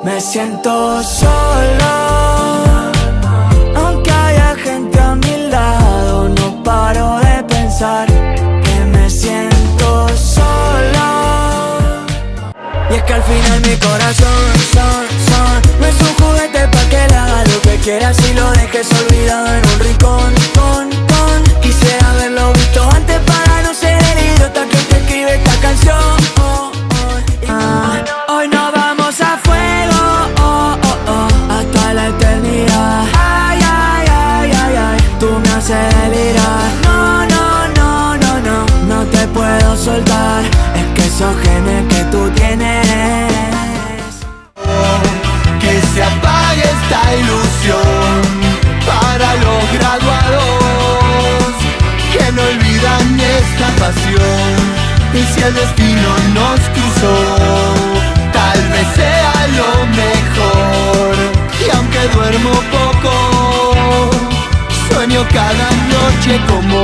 Me siento solo, aunque haya gente a mi lado, no paro de pensar que me siento solo. Y es que al final mi corazón no es un juguete pa' que le haga lo que quieras y lo dejes olvidado en un rincón. Quisiera haberlo visto antes para no ser el idiota que te escribe esta canción. Hoy nos vamos a fuego, hasta la eternidad. Ay, ay, ay, ay, ay, tú me haces delirar. No te puedo soltar. Es que esos genes que tú tienes. Que se apague esta ilusión para los graduados que no olvidan esta pasión. Y si el destino nos cruzó, tal vez sea lo mejor. Y aunque duermo poco, sueño cada noche como